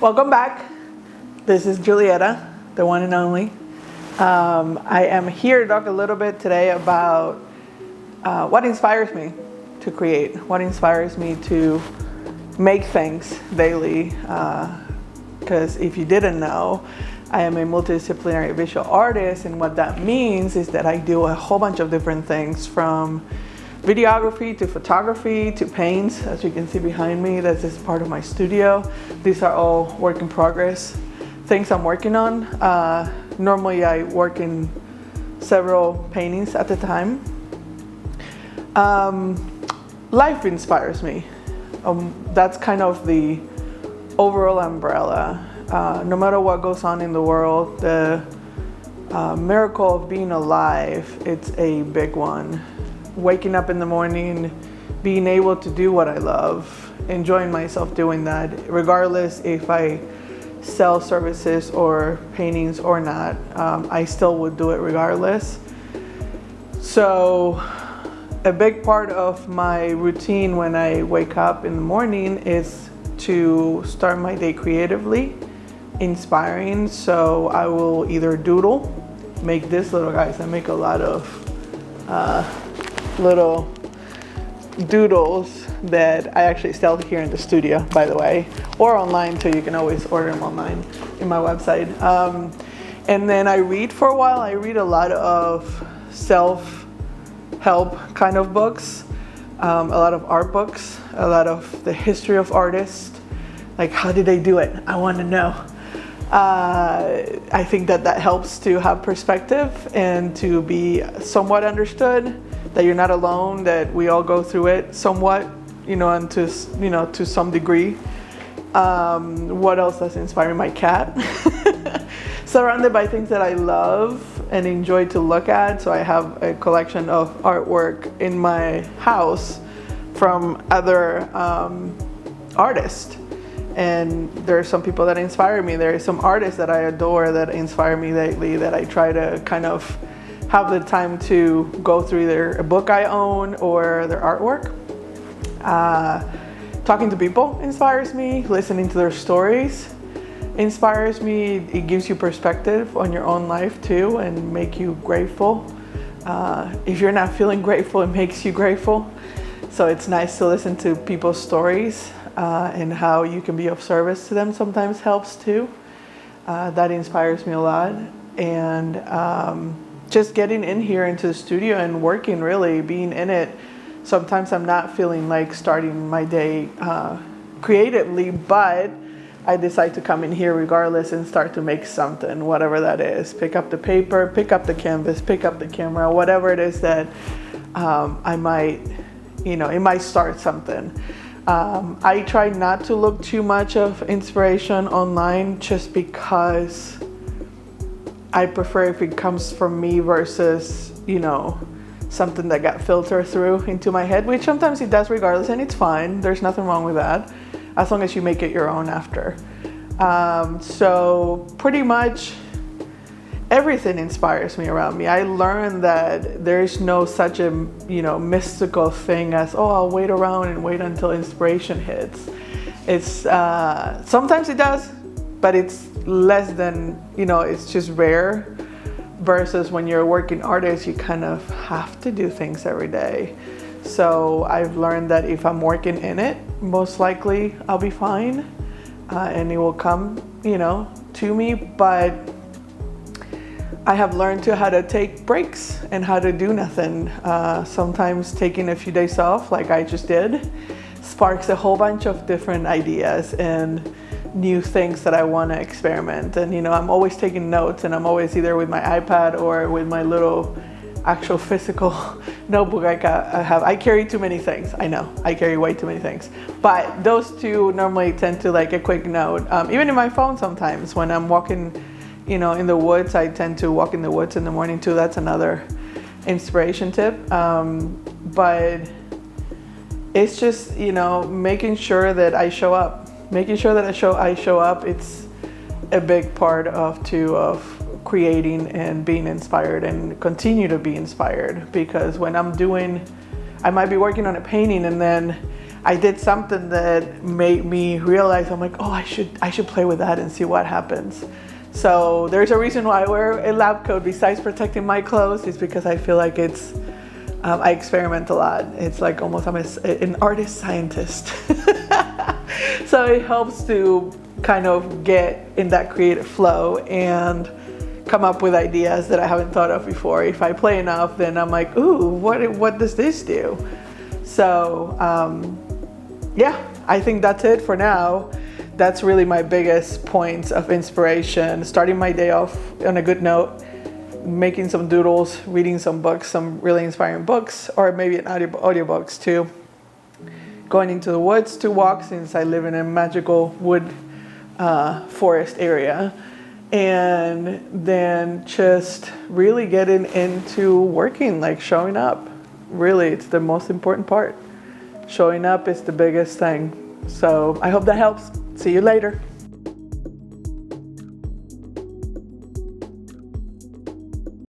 Welcome back. This is Julieta, the one and only. I am here to talk a little bit today about what inspires me to create, what inspires me to make things daily. Because if you didn't know, I am a multidisciplinary visual artist, and what that means is that I do a whole bunch of different things, from videography to photography to paints. As you can see behind me, that's just part of my studio. These are all work in progress, things I'm working on. Normally I work in several paintings at a time. Life inspires me. That's kind of the overall umbrella. No matter what goes on in the world, the miracle of being alive, it's a big one. Waking up in the morning, being able to do what I love, enjoying myself doing that, regardless if I sell services or paintings or not, I still would do it regardless. So a big part of my routine when I wake up in the morning is to start my day creatively, inspiring. So I will either doodle, make this little guys. I make a lot of little doodles that I actually sell here in the studio, by the way, or online too. You can always order them online in my website. And then I read for a while. I read a lot of self-help kind of books, a lot of art books, a lot of the history of artists. Like, how did they do it? I want to know. I think that helps to have perspective and to be somewhat understood, that you're not alone, that we all go through it somewhat, and to some degree. What else does inspire? My cat. Surrounded by things that I love and enjoy to look at. So I have a collection of artwork in my house from other artists. And there are some people that inspire me. There are some artists that I adore that inspire me lately, that I try to kind of have the time to go through a book I own or their artwork. Talking to people inspires me. Listening to their stories inspires me. It gives you perspective on your own life too, and make you grateful. If you're not feeling grateful, it makes you grateful. So it's nice to listen to people's stories, and how you can be of service to them sometimes helps too. That inspires me a lot. And just getting in here into the studio and working, really being in it. Sometimes I'm not feeling like starting my day creatively, but I decide to come in here regardless and start to make something, whatever that is. Pick up the paper, pick up the canvas, pick up the camera, whatever it is that I might, it might start something. I try not to look too much of inspiration online, just because I prefer if it comes from me versus, something that got filtered through into my head, which sometimes it does regardless, and it's fine. There's nothing wrong with that, as long as you make it your own after. So pretty much everything inspires me around me. I learned that there's no such a, mystical thing as, I'll wait around and wait until inspiration hits. It's, sometimes it does, but it's less than, it's just rare, versus when you're a working artist, you kind of have to do things every day. So I've learned that if I'm working in it, most likely I'll be fine, and it will come, to me. But I have learned how to take breaks and how to do nothing. Sometimes taking a few days off, like I just did, sparks a whole bunch of different ideas and new things that I want to experiment. And I'm always taking notes, and I'm always either with my iPad or with my little actual physical notebook I have. I carry too many things. I know I carry way too many things, but those two normally tend to like a quick note. Even in my phone sometimes when I'm walking, in the woods, I tend to walk in the woods in the morning too. That's another inspiration tip. But it's just, making sure that I show up. Making sure that I show up, it's a big part of creating and being inspired, and continue to be inspired. Because when I might be working on a painting, and then I did something that made me realize, I'm like, oh, I should play with that and see what happens. So there's a reason why I wear a lab coat besides protecting my clothes, is because I feel like it's, I experiment a lot. It's like almost I'm an artist scientist. So it helps to kind of get in that creative flow and come up with ideas that I haven't thought of before. If I play enough, then I'm like, ooh, what does this do? So yeah, I think that's it for now. That's really my biggest points of inspiration. Starting my day off on a good note, making some doodles, reading some books, some really inspiring books, or maybe an audiobooks too. Going into the woods to walk, since I live in a magical wood forest area. And then just really getting into working, like showing up. Really, it's the most important part. Showing up is the biggest thing. So I hope that helps. See you later.